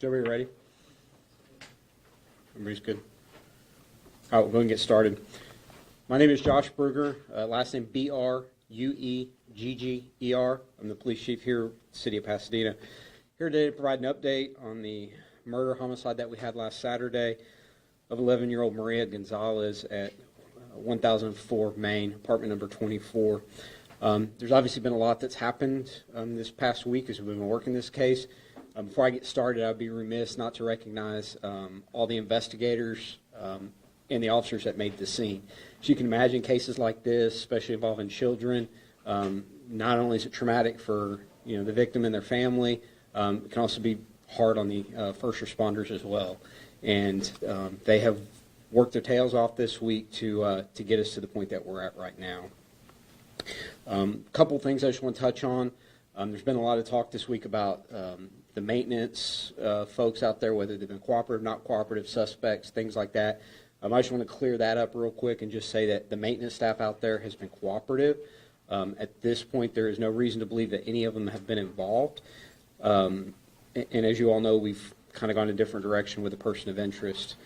Is everybody ready? Everybody's good? All right, we'll go and get started. My name is Josh Brugger, last name Bruegger. I'm the police chief here in the city of Pasadena. Here today to provide an update on the murder homicide that we had last Saturday of 11-year-old Maria Gonzalez at 1004 Main, apartment number 24. There's obviously been a lot that's happened this past week as we've been working this case. Before I get started, I'd be remiss not to recognize all the investigators and the officers that made the scene. As you can imagine, cases like this, especially involving children, not only is it traumatic for the victim and their family, it can also be hard on the first responders as well. And they have worked their tails off this week to get us to the point that we're at right now. A couple things I just want to touch on. There's been a lot of talk this week about the maintenance folks out there, whether they've been cooperative, not cooperative, suspects, things like that. I just want to clear that up real quick and just say that the maintenance staff out there has been cooperative. At this point, there is no reason to believe that any of them have been involved. And as you all know, we've kind of gone a different direction with a person of interest.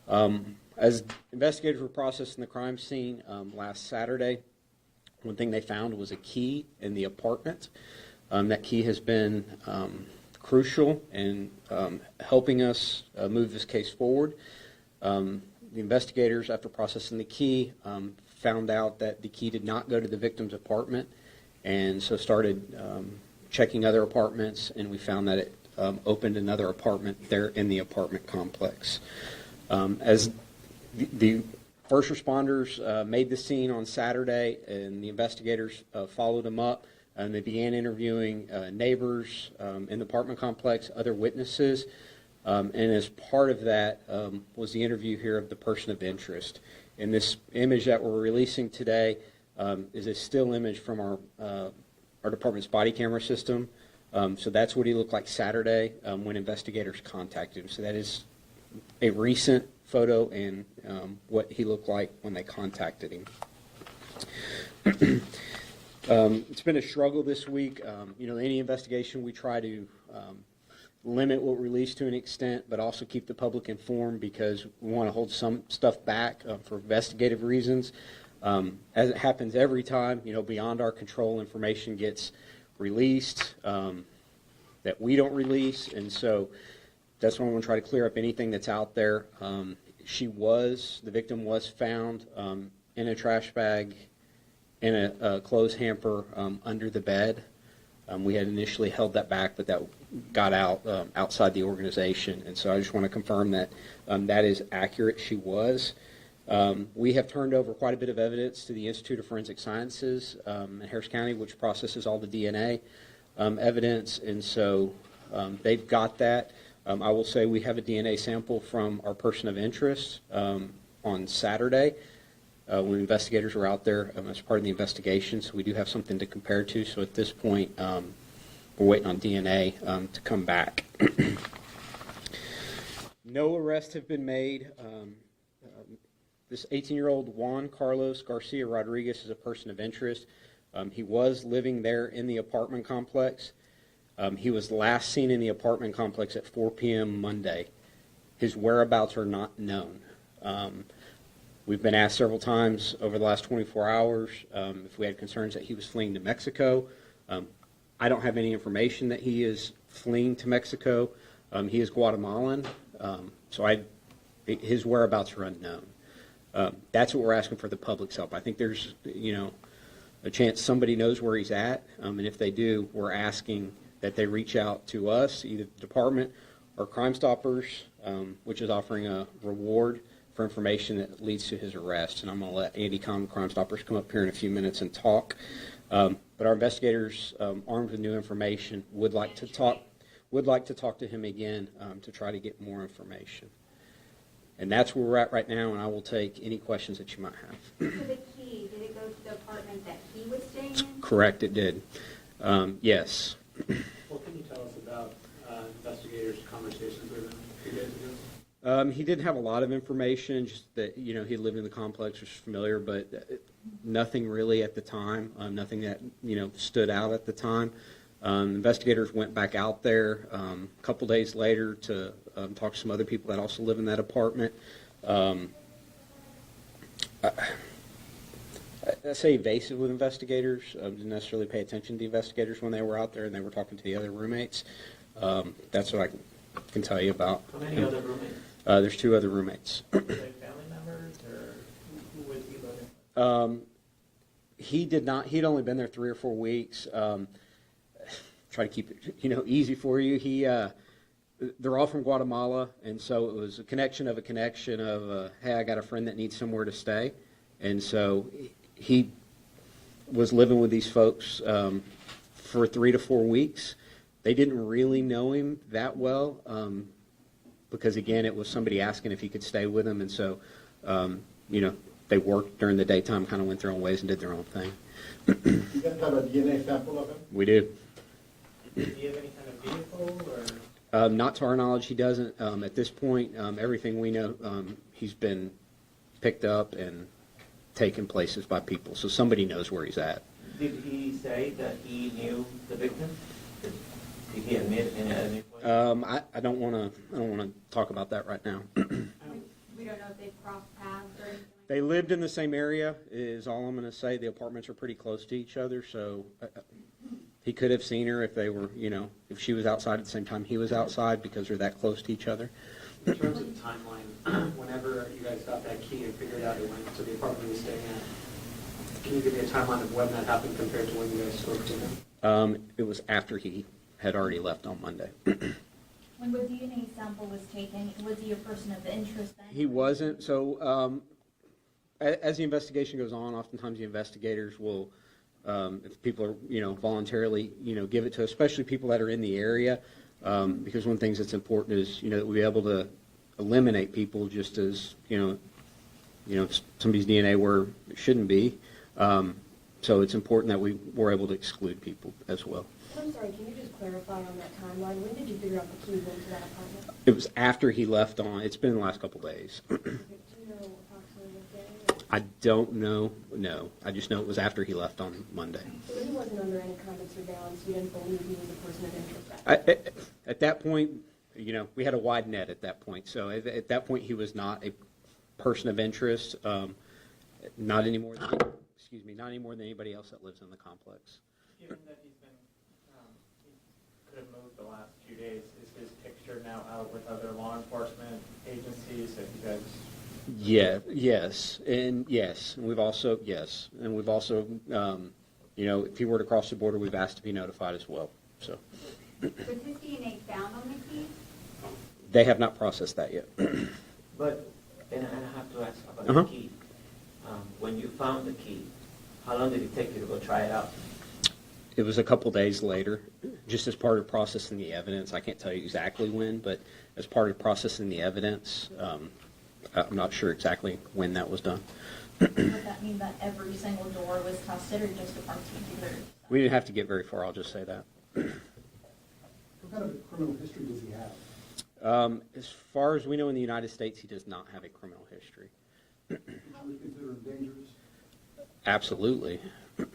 As investigators were processing the crime scene last Saturday, one thing they found was a key in the apartment. That key has been crucial in helping us move this case forward. The investigators, after processing the key, found out that the key did not go to the victim's apartment, and so started checking other apartments, and we found that it opened another apartment there in the apartment complex. As the first responders made the scene on Saturday, and the investigators followed them up, and they began interviewing neighbors in the apartment complex, other witnesses, and as part of that was the interview here of the person of interest. And this image that we're releasing today is a still image from our department's body camera system. So that's what he looked like Saturday when investigators contacted him. So that is a recent photo and what he looked like when they contacted him. It's been a struggle this week. Any investigation we try to limit what we release to an extent, but also keep the public informed because we want to hold some stuff back for investigative reasons. As it happens every time, beyond our control, information gets released that we don't release, and so that's why I want to try to clear up anything that's out there. The victim was found in a trash bag in a clothes hamper under the bed. We had initially held that back, but that got out outside the organization, and so I just want to confirm that that is accurate. She was. We have turned over quite a bit of evidence to the Institute of Forensic Sciences in Harris County, which processes all the DNA evidence, and so they've got that. I will say we have a DNA sample from our person of interest on Saturday when investigators were out there as part of the investigation, so we do have something to compare to. So at this point, we're waiting on DNA to come back. No arrests have been made. This 18-year-old Juan Carlos Garcia Rodriguez is a person of interest. He was living there in the apartment complex. He was last seen in the apartment complex at 4 p.m. Monday. His whereabouts are not known. We've been asked several times over the last 24 hours if we had concerns that he was fleeing to Mexico. I don't have any information that he is fleeing to Mexico. He is Guatemalan, so his whereabouts are unknown. That's what we're asking for the public's help. I think there's, a chance somebody knows where he's at, and if they do, we're asking that they reach out to us, either the department or Crime Stoppers, which is offering a reward for information that leads to his arrest. And I'm going to let Andy Kahn, Crime Stoppers, come up here in a few minutes and talk. But our investigators, armed with new information, would like to talk to him again to try to get more information. And that's where we're at right now, and I will take any questions that you might have. So the key, did it go to the apartment that he was staying in? Correct, it did. Yes. What can you tell us about investigators' conversations with him a few days ago? He didn't have a lot of information, just that, he lived in the complex, was familiar, but nothing really at the time, nothing that, stood out at the time. Investigators went back out there a couple days later to talk to some other people that also live in that apartment. I say evasive with investigators. Didn't necessarily pay attention to the investigators when they were out there and they were talking to the other roommates. That's what I can tell you about. How many other roommates? There's 2 other roommates. Were they family members, or who was he living with? He did not. He'd only been there 3 or 4 weeks. Try to keep it, easy for you. They're all from Guatemala, and so it was a connection of, hey, I got a friend that needs somewhere to stay, and so he was living with these folks for 3 to 4 weeks. They didn't really know him that well because, again, it was somebody asking if he could stay with them, and so, they worked during the daytime, kind of went their own ways and did their own thing. You guys have a DNA sample of him? We do. Did he have any kind of vehicle, or? Not to our knowledge, he doesn't. At this point, everything we know, he's been picked up and taken places by people, so somebody knows where he's at. Did he say that he knew the victim? Did he admit in any point? I don't want to talk about that right now. We don't know if they've crossed paths or anything. They lived in the same area, is all I'm going to say. The apartments are pretty close to each other, so he could have seen her if they were, if she was outside at the same time he was outside because they're that close to each other. In terms of timeline, whenever you guys got that key and figured out it went to the apartment you were staying at, can you give me a timeline of when that happened compared to when you guys spoke to him? It was after he had already left on Monday. When the DNA sample was taken, was he a person of interest then? He wasn't. So as the investigation goes on, oftentimes the investigators will, if people are, voluntarily, give it to, especially people that are in the area, because one of the things that's important is, that we be able to eliminate people just as, somebody's DNA where it shouldn't be. So it's important that we were able to exclude people as well. I'm sorry, can you just clarify on that timeline? When did you figure out the key went to that apartment? It was after he left on, it's been the last couple days. Do you know approximately what day? I don't know, no. I just know it was after he left on Monday. So he wasn't under any kind of surveillance, you didn't believe he was a person of interest? At that point, we had a wide net at that point. So at that point, he was not a person of interest, not any more than, not any more than anybody else that lives in the complex. Given that he's been, he could have moved the last few days, is his picture now out with other law enforcement agencies? Have you guys? Yeah, yes, and we've also, if he were to cross the border, we've asked to be notified as well. So Was his DNA found on the key? they have not processed that yet. But, and I have to ask about Uh-huh. the key. When you found the key, how long did it take you to go try it out? It was a couple days later, just as part of processing the evidence. I can't tell you exactly when, but as part of processing the evidence, I'm not sure exactly when that was done. Would that mean that every single door was tested or just a particular? We didn't have to get very far, I'll just say that. What kind of a criminal history does he have? As far as we know in the United States, he does not have a criminal history. Would you consider him dangerous? Absolutely. How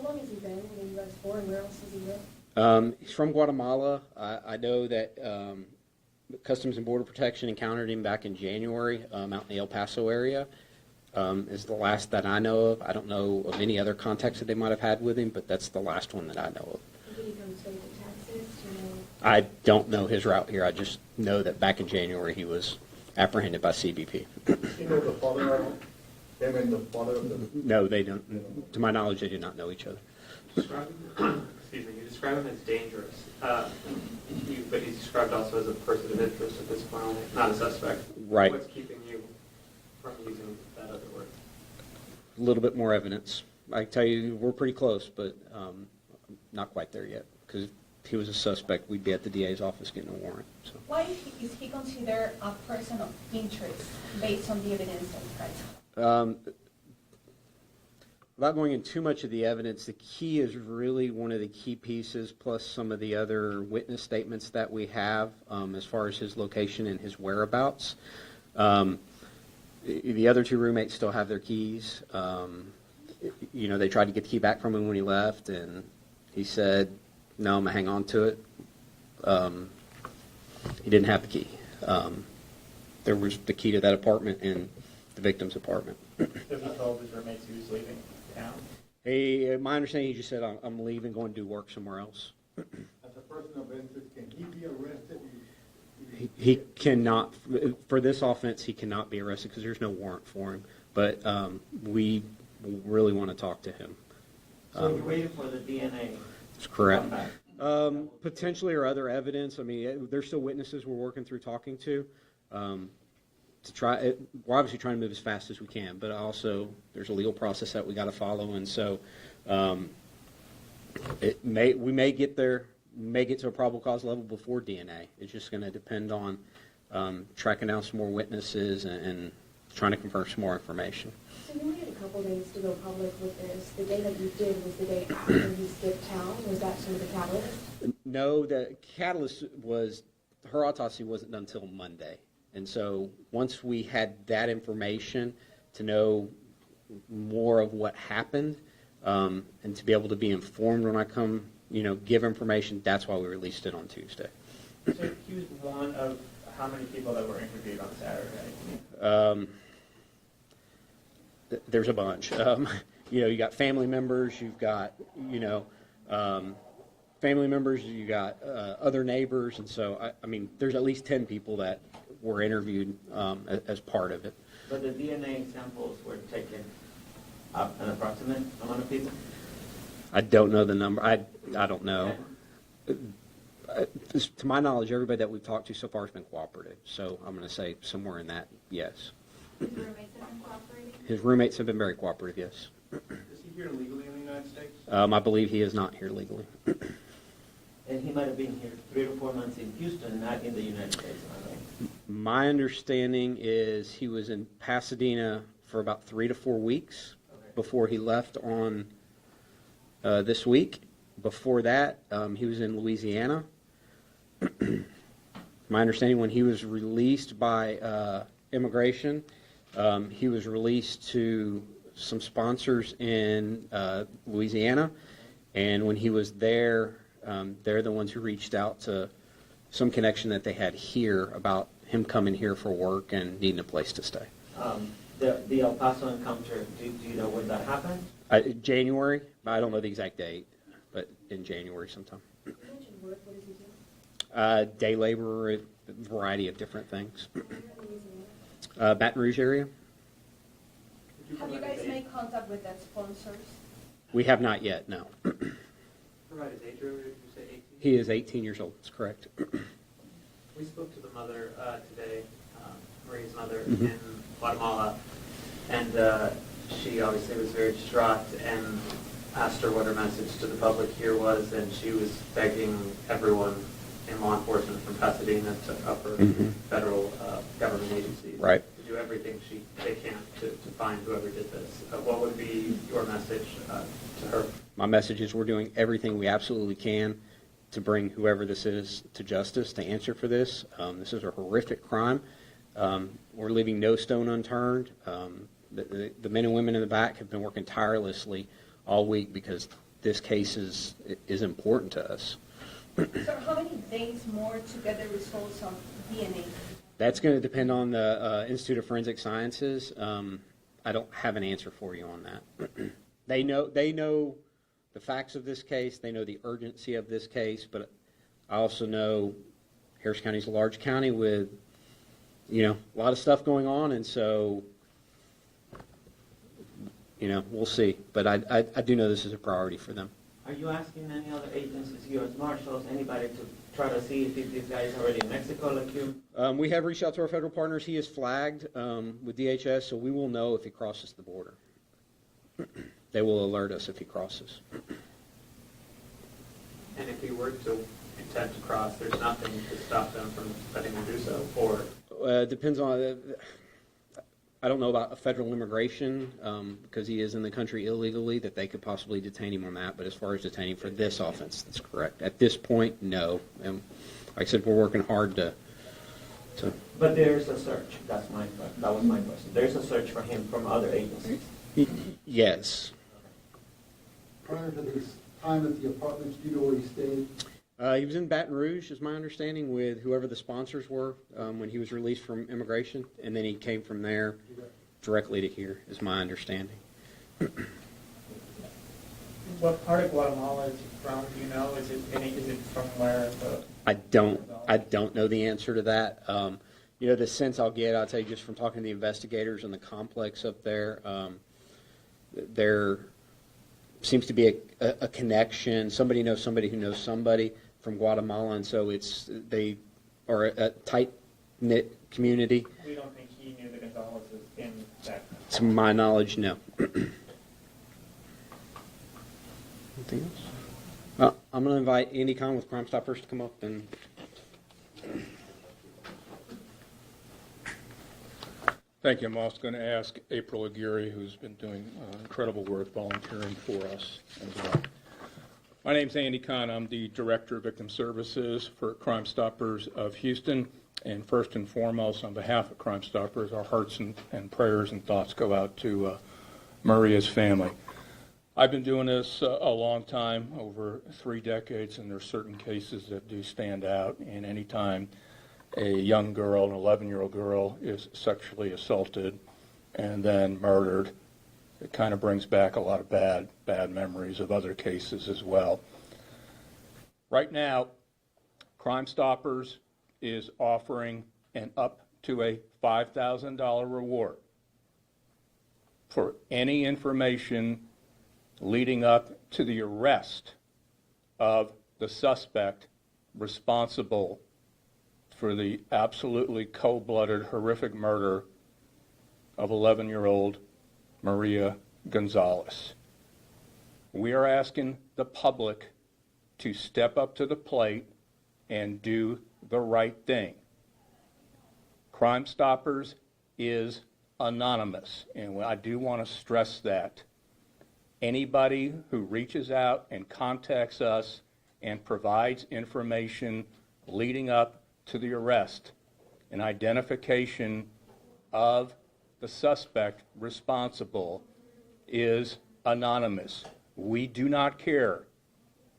long has he been in the U.S. for, and where else has he lived? He's from Guatemala. I know that Customs and Border Protection encountered him back in January out in the El Paso area. Is the last that I know of. I don't know of any other contacts that they might have had with him, but that's the last one that I know of. Did he come straight to Texas? Do you know? I don't know his route here. I just know that back in January he was apprehended by CBP. You know the father of him and the father of the... No, they don't. To my knowledge, they do not know each other. You describe him as dangerous, but he's described also as a person of interest at this point, not a suspect. Right. What's keeping you from using that other word? A little bit more evidence. I tell you, we're pretty close, but not quite there yet. Because if he was a suspect, we'd be at the DA's office getting a warrant. So. Why is he considered a person of interest based on the evidence that's present? Without going into too much of the evidence, the key is really one of the key pieces, plus some of the other witness statements that we have as far as his location and his whereabouts. The other 2 roommates still have their keys. They tried to get the key back from him when he left, and he said No, I'm going to hang on to it. He didn't have the key. There was the key to that apartment in the victim's apartment. So he told his roommates he was leaving town? My understanding, he just said, I'm leaving, going to do work somewhere else. As a person of interest, can he be arrested? He cannot, for this offense, he cannot be arrested because there's no warrant for him. But we really want to talk to him. So you're waiting for the DNA? That's correct. Come back. Potentially or other evidence. I mean, there's still witnesses we're working through talking to try. We're obviously trying to move as fast as we can, but also there's a legal process that we got to follow, and so we may get there, may get to a probable cause level before DNA. It's just going to depend on tracking down some more witnesses and trying to confirm some more information. So you waited a couple days to go public with this. The day that you did was the day after you skipped town. Was that sort of the catalyst? No, the catalyst was her autopsy wasn't done until Monday. And so once we had that information to know more of what happened and to be able to be informed when I come, give information, that's why we released it on Tuesday. So he was one of how many people that were interviewed on Saturday? There's a bunch. You got family members, you've got, family members, you got other neighbors, and so, there's at least 10 people that were interviewed as part of it. But the DNA samples were taken up an approximate amount of people? I don't know the number. I don't know. To my knowledge, everybody that we've talked to so far has been cooperative, so I'm going to say somewhere in that, yes. His roommates have been cooperating? His roommates have been very cooperative, yes. Is he here legally in the United States? I believe he is not here legally. And he might have been here 3 to 4 months in Houston, not in the United States, am I right? My understanding is he was in Pasadena for about 3 to 4 weeks before he left on this week. Before that, he was in Louisiana. My understanding, when he was released by immigration, he was released to some sponsors in Louisiana, and when he was there, they're the ones who reached out to some connection that they had here about him coming here for work and needing a place to stay. The El Paso encounter, do you know when that happened? January, I don't know the exact date, but in January sometime. You mentioned work. What does he do? Day labor, a variety of different things. Where in Louisiana? Baton Rouge area? Have you guys made contact with the sponsors? We have not yet, no. Provide his age earlier, did you say 18? He is 18 years old, that's correct. We spoke to the mother today, Marie's mother Mhm. in Guatemala, and she obviously was very distraught and asked her what her message to the public here was, and she was begging everyone in law enforcement from Pasadena to upper Mhm. federal government agencies Right. to do everything they can to find whoever did this. What would be your message to her? My message is we're doing everything we absolutely can to bring whoever this is to justice, to answer for this. This is a horrific crime. We're leaving no stone unturned. The men and women in the back have been working tirelessly all week because this case is important to us. So how many days more to get the results of DNA? That's going to depend on the Institute of Forensic Sciences. I don't have an answer for you on that. They know the facts of this case. They know the urgency of this case, but I also know Harris County is a large county with, a lot of stuff going on, and so, we'll see. But I do know this is a priority for them. Are you asking any other agencies, U.S. Marshals, anybody to try to see if this guy is already in Mexico like you? We have reached out to our federal partners. He is flagged with DHS, so we will know if he crosses the border. They will alert us if he crosses. And if he were to intend to cross, there's nothing to stop them from letting him do so, or Depends on, I don't know about a federal immigration, because he is in the country illegally, that they could possibly detain him on that. But as far as detaining for this offense, that's correct. At this point, no. And like I said, we're working hard to. But there's a search. That was my question. There's a search for him from other agencies. Yes. Prior to this time at the apartment? Do you know where he stayed? He was in Baton Rouge, is my understanding, with whoever the sponsors were when he was released from immigration, and then he came from there directly to here, is my understanding. What part of Guatemala is he from? Do you know? Is it from where the? I don't know the answer to that. The sense I'll get, I'll tell you just from talking to the investigators in the complex up there, there seems to be a connection. Somebody knows somebody who knows somebody from Guatemala, and so they are a tight-knit community. We don't think he knew the Gonzalez's in that. To my knowledge, no. Anything else? I'm going to invite Andy Kahn with Crime Stoppers to come up and. Thank you. I'm also going to ask April Aguirre, who's been doing incredible work volunteering for us as well. My name's Andy Kahn. I'm the Director of Victim Services for Crime Stoppers of Houston. And first and foremost, on behalf of Crime Stoppers, our hearts and prayers and thoughts go out to Maria's family. I've been doing this a long time, over 3 decades, and there's certain cases that do stand out. And anytime a young girl, an 11-year-old girl, is sexually assaulted and then murdered, it kind of brings back a lot of bad memories of other cases as well. Right now, Crime Stoppers is offering an up to a $5,000 reward for any information leading up to the arrest of the suspect responsible for the absolutely cold-blooded, horrific murder of 11-year-old Maria Gonzalez. We are asking the public to step up to the plate and do the right thing. Crime Stoppers is anonymous, and I do want to stress that. Anybody who reaches out and contacts us and provides information leading up to the arrest and identification of the suspect responsible is anonymous. We do not care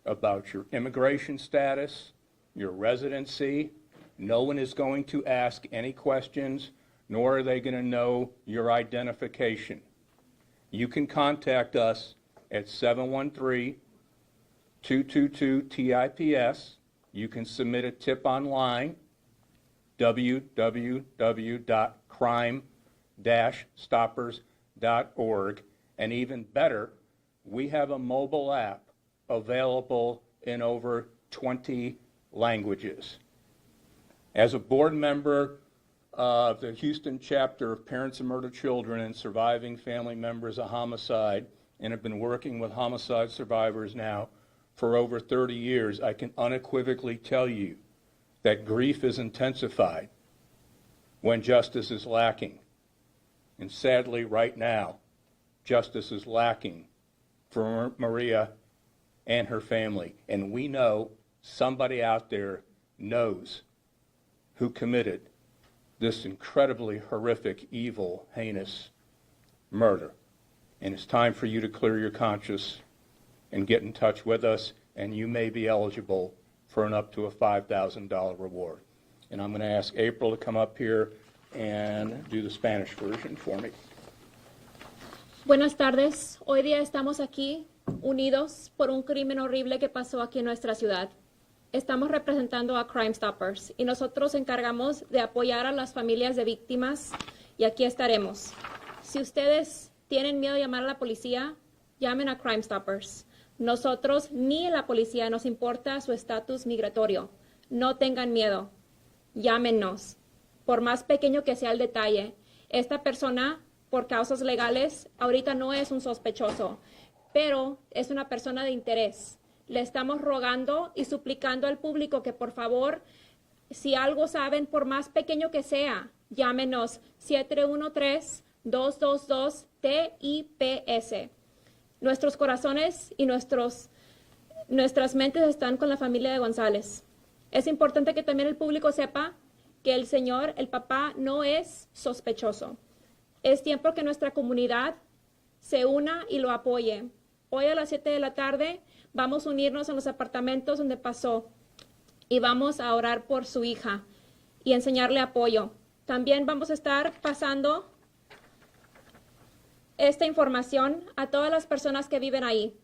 about your immigration status, your residency. No one is going to ask any questions, nor are they going to know your identification. You can contact us at 713-222-TIPS. You can submit a tip online, www.crime-stoppers.org. And even better, we have a mobile app available in over 20 languages. As a board member of the Houston chapter of Parents of Murdered Children and Surviving Family Members of Homicide, and have been working with homicide survivors now for over 30 years, I can unequivocally tell you that grief is intensified when justice is lacking. And sadly, right now, justice is lacking for Maria and her family. And we know somebody out there knows who committed this incredibly horrific, evil, heinous murder. And it's time for you to clear your conscience and get in touch with us, and you may be eligible for an up to a $5,000 reward. And I'm going to ask April to come up here and do the Spanish version for me. Buenas tardes. Hoy día estamos aquí unidos por un crimen horrible que pasó aquí en nuestra ciudad. Estamos representando a Crime Stoppers y nosotros encargamos de apoyar a las familias de víctimas y aquí estaremos. Si ustedes tienen miedo de llamar a la policía, llamen a Crime Stoppers. Nosotros ni la policía nos importa su estatus migratorio. No tengan miedo. Llámenos. Por más pequeño que sea el detalle, esta persona, por causas legales, ahorita no es un sospechoso, pero es una persona de interés. Le estamos rogando y suplicando al público que por favor, si algo saben, por más pequeño que sea, llámenos 713-222-TIPS. Nuestros corazones y nuestras mentes están con la familia de González. Es importante que también el público sepa que el señor, el papá, no es sospechoso. Es tiempo que nuestra comunidad se una y lo apoye. Hoy a las 7 de la tarde Vamos a unirnos en los apartamentos donde pasó y vamos a orar por su hija y enseñarle apoyo. También vamos a estar pasando esta información a todas las personas que viven ahí.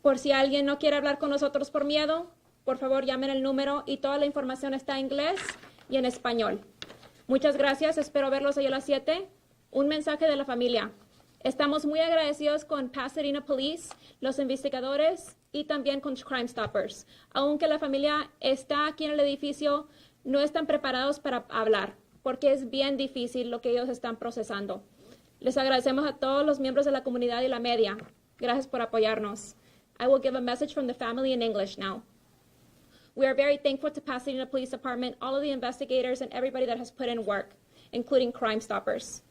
Por si alguien no quiere hablar con nosotros por miedo, por favor llamen el número y toda la información está en inglés y en español. Muchas gracias, espero verlos hoy a las 7. Un mensaje de la familia. Estamos muy agradecidos con Pasadena Police, los investigadores y también con Crime Stoppers. Aunque la familia está aquí en el edificio, no están preparados para hablar, porque es bien difícil lo que ellos están procesando. Les agradecemos a todos los miembros de la comunidad y la media. Gracias por apoyarnos. I will give a message from the family in English now. We are very thankful to Pasadena Police Department, all of the investigators, and everybody that has put in work, including Crime Stoppers.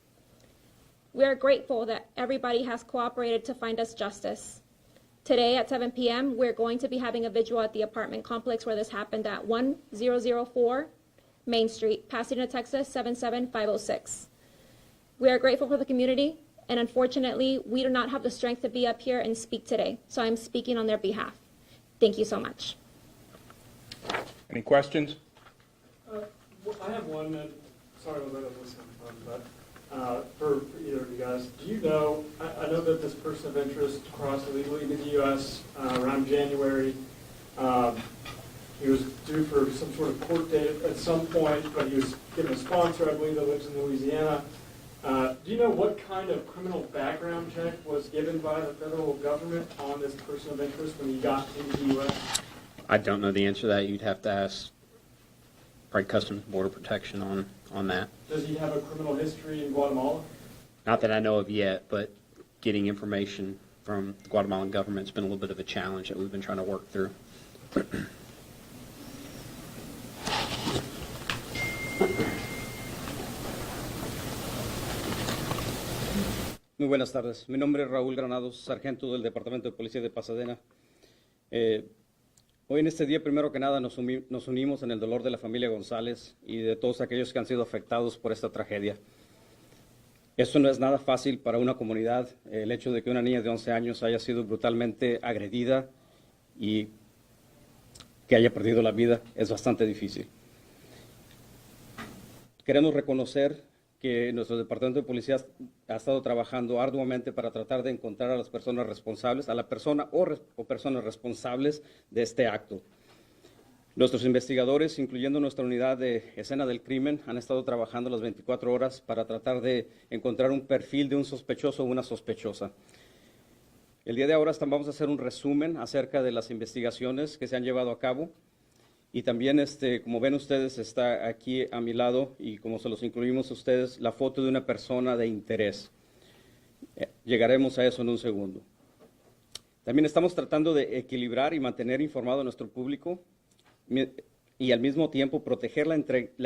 We are grateful that everybody has cooperated to find us justice. Today at 7 p.m., we're going to be having a vigil at the apartment complex where this happened at 1004 Main Street, Pasadena, Texas, 77506. We are grateful for the community, and unfortunately, we do not have the strength to be up here and speak today, so I'm speaking on their behalf. Thank you so much. Any questions? I have one, and sorry about that, listen, but for either of you guys, do you know, I know that this person of interest crossed illegally into the U.S. Around January. He was due for some sort of court date at some point, but he was given a sponsor, I believe, that lives in Louisiana. Do you know what kind of criminal background check was given by the federal government on this person of interest when he got into the U.S.? I don't know the answer to that. You'd have to ask probably Customs and Border Protection on that. Does he have a criminal history in Guatemala? Not that I know of yet, but getting information from the Guatemalan government has been a little bit of a challenge that we've been trying to work through. Muy buenas tardes. Mi nombre es Raúl Granados, sargento del Departamento de Policía de Pasadena. Hoy en este día, primero que nada, nos unimos en el dolor de la familia González y de todos aquellos que han sido afectados por esta tragedia. Esto no es nada fácil para una comunidad. El hecho de que una niña de 11 años haya sido brutalmente agredida y que haya perdido la vida es bastante difícil. Queremos reconocer que nuestro Departamento de Policía ha estado trabajando arduamente para tratar de encontrar a las personas responsables, a la persona o personas responsables de este acto. Nuestros investigadores, incluyendo nuestra unidad de escena del crimen, han estado trabajando las 24 horas para tratar de encontrar un perfil de un sospechoso o una sospechosa. El día de ahora vamos a hacer un resumen acerca de las investigaciones que se han llevado a cabo. Y también, como ven ustedes, está aquí a mi lado, y como se los incluimos a ustedes, la foto de una persona de interés. Llegaremos a eso en un segundo. También estamos tratando de equilibrar y mantener informado a nuestro público y al mismo tiempo proteger la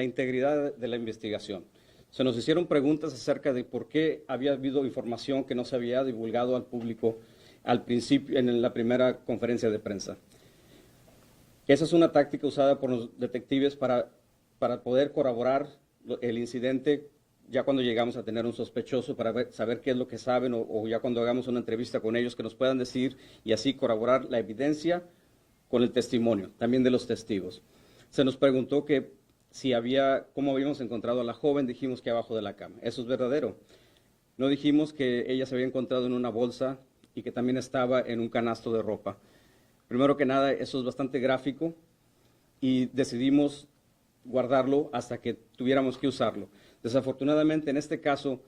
integridad de la investigación. Se nos hicieron preguntas acerca de por qué había habido información que no se había divulgado al público al principio, en la primera conferencia de prensa. Esa es una táctica usada por los detectives para poder corroborar el incidente ya cuando llegamos a tener un sospechoso, para saber qué es lo que saben o ya cuando hagamos una entrevista con ellos que nos puedan decir y así corroborar la evidencia con el testimonio, también de los testigos. Se nos preguntó que cómo habíamos encontrado a la joven, dijimos que abajo de la cama. Eso es verdadero. No dijimos que ella se había encontrado en una bolsa y que también estaba en un canasto de ropa. Primero que nada, eso es bastante gráfico y decidimos guardarlo hasta que tuviéramos que usarlo. Desafortunadamente, en este caso,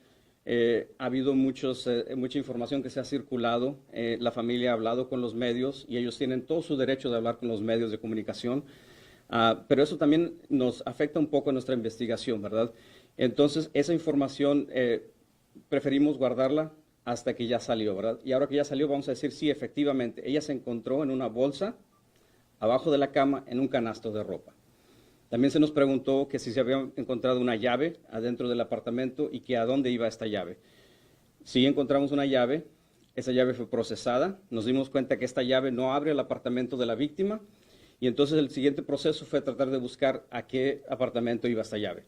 ha habido mucha información que se ha circulado. La familia ha hablado con los medios y ellos tienen todo su derecho de hablar con los medios de comunicación, pero eso también nos afecta un poco a nuestra investigación, ¿verdad? Entonces, esa información preferimos guardarla hasta que ya salió, ¿verdad? Y ahora que ya salió, vamos a decir, sí, efectivamente, ella se encontró en una bolsa, abajo de la cama, en un canasto de ropa. También se nos preguntó que si se había encontrado una llave adentro del apartamento y que a dónde iba esta llave. Sí encontramos una llave, esa llave fue procesada, nos dimos cuenta que esta llave no abre el apartamento de la víctima y entonces el siguiente proceso fue tratar de buscar a qué apartamento iba esta llave.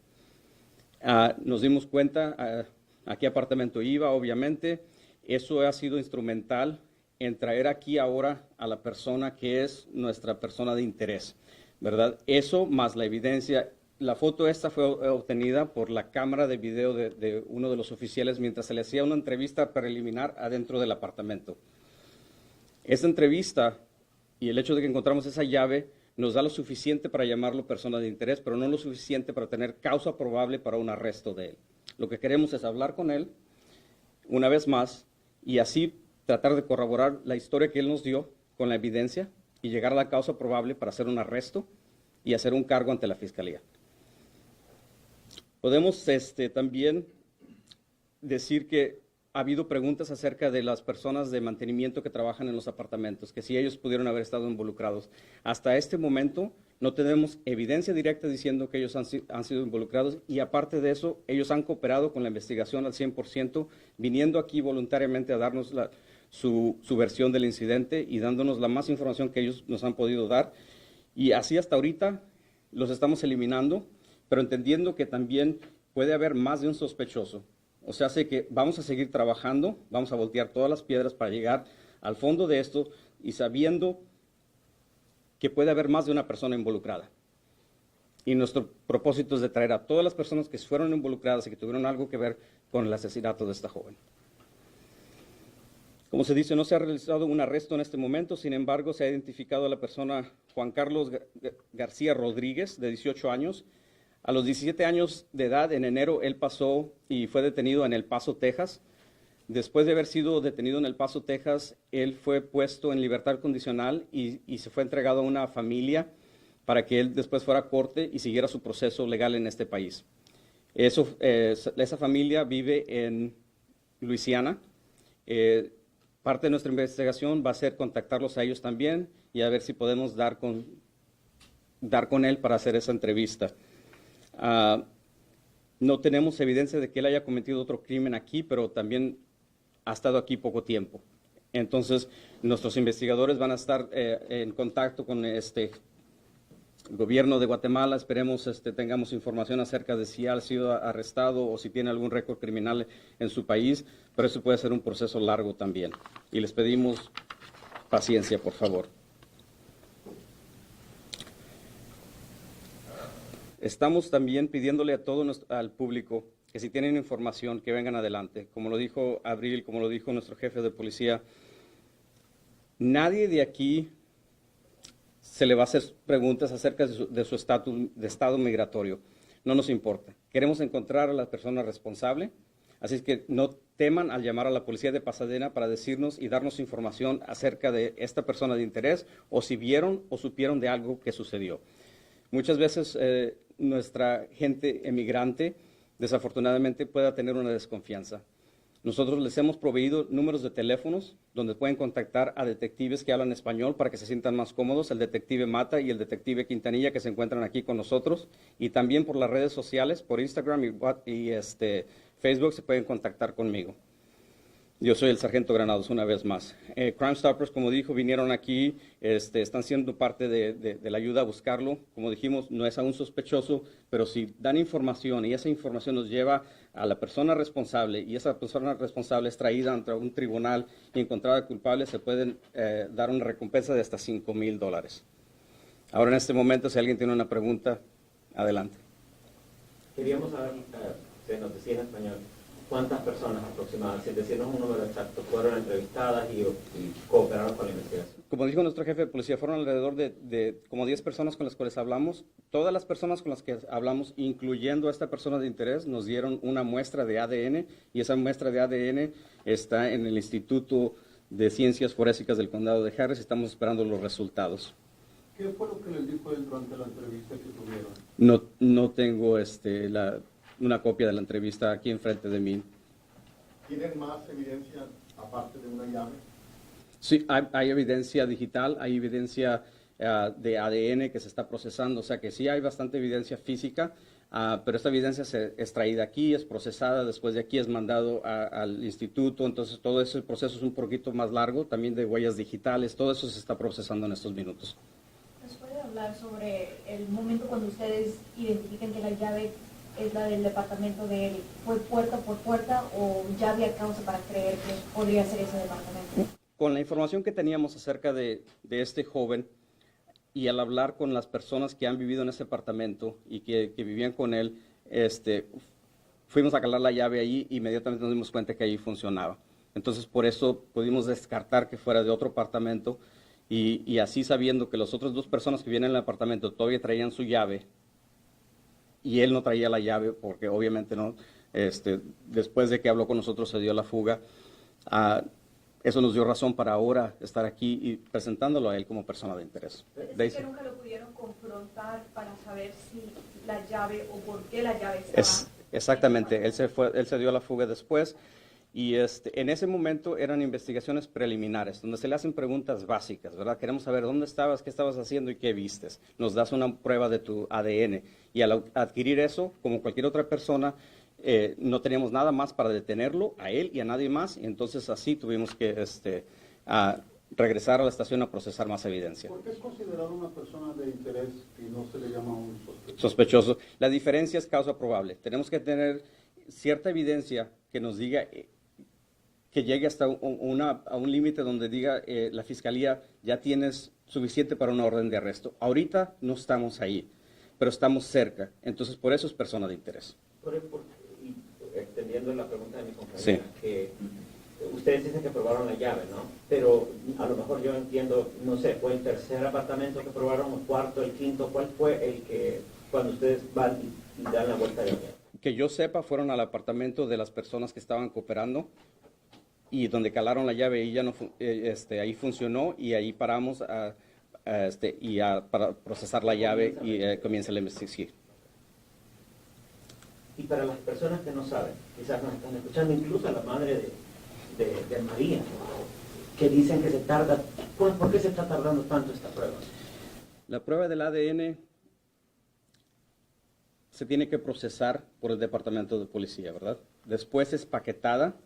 Nos dimos cuenta a qué apartamento iba, obviamente. Eso ha sido instrumental en traer aquí ahora a la persona que es nuestra persona de interés, ¿verdad? Eso más la evidencia. La foto esta fue obtenida por la cámara de video de uno de los oficiales mientras se le hacía una entrevista preliminar adentro del apartamento. Esta entrevista y el hecho de que encontramos esa llave nos da lo suficiente para llamarlo persona de interés, pero no lo suficiente para tener causa probable para un arresto de él. Lo que queremos es hablar con él una vez más y así tratar de corroborar la historia que él nos dio con la evidencia y llegar a la causa probable para hacer un arresto y hacer un cargo ante la Fiscalía. Podemos también decir que ha habido preguntas acerca de las personas de mantenimiento que trabajan en los apartamentos, que si ellos pudieron haber estado involucrados. Hasta este momento no tenemos evidencia directa diciendo que ellos han sido involucrados y aparte de eso, ellos han cooperado con la investigación al 100%, viniendo aquí voluntariamente a darnos su versión del incidente y dándonos la más información que ellos nos han podido dar. Y así hasta ahorita los estamos eliminando, pero entendiendo que también puede haber más de un sospechoso. O sea, sé que vamos a seguir trabajando, vamos a voltear todas las piedras para llegar al fondo de esto y sabiendo que puede haber más de una persona involucrada. Y nuestro propósito es de traer a todas las personas que fueron involucradas y que tuvieron algo que ver con el asesinato de esta joven. Como se dice, no se ha realizado un arresto en este momento, sin embargo, se ha identificado a la persona Juan Carlos García Rodríguez, de 18 años. A los 17 años de edad, en enero, él pasó y fue detenido en El Paso, Texas. Después de haber sido detenido en El Paso, Texas, él fue puesto en libertad condicional y se fue entregado a una familia para que él después fuera a corte y siguiera su proceso legal en este país. Esa familia vive en Luisiana. Parte de nuestra investigación va a ser contactarlos a ellos también y a ver si podemos dar con él para hacer esa entrevista. No tenemos evidencia de que él haya cometido otro crimen aquí, pero también ha estado aquí poco tiempo. Entonces, nuestros investigadores van a estar en contacto con el gobierno de Guatemala. Esperemos tengamos información acerca de si ha sido arrestado o si tiene algún récord criminal en su país, pero eso puede ser un proceso largo también. Y les pedimos paciencia, por favor. Estamos también pidiéndole a todo al público que si tienen información, que vengan adelante. Como lo dijo Abril, como lo dijo nuestro jefe de policía, nadie de aquí se le va a hacer preguntas acerca de su estado migratorio. No nos importa. Queremos encontrar a la persona responsable, así es que no teman al llamar a la policía de Pasadena para decirnos y darnos información acerca de esta persona de interés o si vieron o supieron de algo que sucedió. Muchas veces nuestra gente emigrante desafortunadamente pueda tener una desconfianza. Nosotros les hemos proveído números de teléfonos donde pueden contactar a detectives que hablan español para que se sientan más cómodos, el detective Mata y el detective Quintanilla que se encuentran aquí con nosotros, y también por las redes sociales, por Instagram y Facebook se pueden contactar conmigo. Yo soy el sargento Granados, una vez más. Crime Stoppers, como dijo, vinieron aquí, están siendo parte de la ayuda a buscarlo. Como dijimos, no es aún sospechoso, pero si dan información y esa información nos lleva a la persona responsable y esa persona responsable es traída ante un tribunal y encontrada culpable, se pueden dar una recompensa de hasta $5,000. Ahora, en este momento, si alguien tiene una pregunta, adelante. Queríamos saber, se nos decía en español, ¿cuántas personas aproximadamente, sin decirnos un número exacto, fueron entrevistadas y cooperaron con la investigación? Como dijo nuestro jefe de policía, fueron alrededor de como 10 personas con las cuales hablamos. Todas las personas con las que hablamos, incluyendo a esta persona de interés, nos dieron una muestra de ADN y esa muestra de ADN está en el Instituto de Ciencias Forensicas del Condado de Harris. Estamos esperando los resultados. ¿Qué fue lo que les dijo él durante la entrevista que tuvieron? No tengo una copia de la entrevista aquí enfrente de mí. ¿Tienen más evidencia aparte de una llave? Sí, hay evidencia digital, hay evidencia de ADN que se está procesando, o sea que sí hay bastante evidencia física, pero esta evidencia es traída aquí, es procesada, después de aquí es mandado al instituto, entonces todo ese proceso es un poquito más largo, también de huellas digitales, todo eso se está procesando en estos minutos. ¿Nos puede hablar sobre el momento cuando ustedes identifican que la llave es la del departamento de él? ¿Fue puerta por puerta o ya había causa para creer que podría ser ese departamento? Con la información que teníamos acerca de este joven y al hablar con las personas que han vivido en ese apartamento y que vivían con él, fuimos a calar la llave ahí y inmediatamente nos dimos cuenta que ahí funcionaba. Entonces, por eso pudimos descartar que fuera de otro apartamento y así sabiendo que las otras dos personas que vienen en el apartamento todavía traían su llave y él no traía la llave porque obviamente no, después de que habló con nosotros se dio la fuga. Eso nos dio razón para ahora estar aquí y presentándolo a él como persona de interés. Es que nunca lo pudieron confrontar para saber si la llave o por qué la llave estaba. Exactamente, él se dio a la fuga después y en ese momento eran investigaciones preliminares donde se le hacen preguntas básicas, ¿verdad? Queremos saber dónde estabas, qué estabas haciendo y qué vistes. Nos das una prueba de tu ADN y al adquirir eso, como cualquier otra persona, no teníamos nada más para detenerlo, a él y a nadie más, y entonces así tuvimos que regresar a la estación a procesar más evidencia. ¿Por qué es considerado una persona de interés y no se le llama un sospechoso? Sospechoso. La diferencia es causa probable. Tenemos que tener cierta evidencia que nos diga que llegue hasta a un límite donde diga la fiscalía ya tienes suficiente para una orden de arresto. Ahorita no estamos ahí, pero estamos cerca. Entonces, por eso es persona de interés. Extendiendo la pregunta de mi compañera, Sí. que ustedes dicen que probaron la llave, ¿no? Pero a lo mejor yo entiendo, no sé, ¿fue el tercer apartamento que probaron, el cuarto, el quinto? ¿Cuál fue el que, cuando ustedes van y dan la vuelta de la llave? Que yo sepa, fueron al apartamento de las personas que estaban cooperando y donde calaron la llave y ya no, ahí funcionó y ahí paramos para procesar la llave y comienza la investigación. Y para las personas que no saben, quizás nos están escuchando, incluso a la madre de María, que dicen que se tarda, ¿por qué se está tardando tanto esta prueba? La prueba del ADN se tiene que procesar por el Departamento de Policía, ¿verdad? Después es paquetada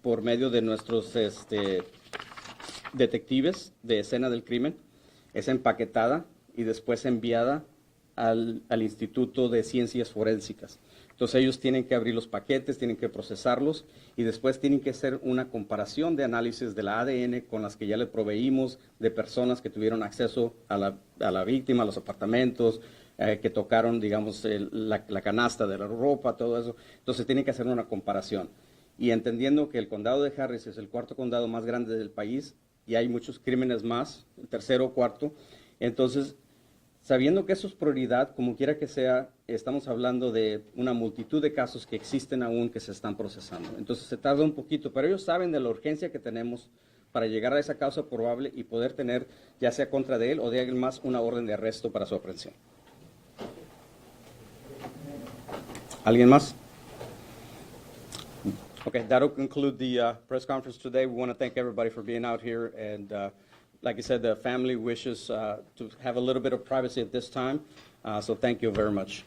por medio de nuestros detectives de escena del crimen, es empaquetada y después enviada al Instituto de Ciencias Forensicas. Entonces ellos tienen que abrir los paquetes, tienen que procesarlos y después tienen que hacer una comparación de análisis de la ADN con las que ya le proveímos de personas que tuvieron acceso a la víctima, a los apartamentos, que tocaron, digamos, la canasta de la ropa, todo eso. Entonces tienen que hacer una comparación. Y entendiendo que el condado de Harris es el cuarto condado más grande del país y hay muchos crímenes más, el tercero o cuarto, entonces sabiendo que eso es prioridad, como quiera que sea, estamos hablando de una multitud de casos que existen aún que se están procesando. Entonces se tarda un poquito, pero ellos saben de la urgencia que tenemos para llegar a esa causa probable y poder tener, ya sea contra de él o de alguien más, una orden de arresto para su aprehensión. ¿Alguien más? Okay, that'll conclude the press conference today. We want to thank everybody for being out here and like I said, the family wishes to have a little bit of privacy at this time, so thank you very much.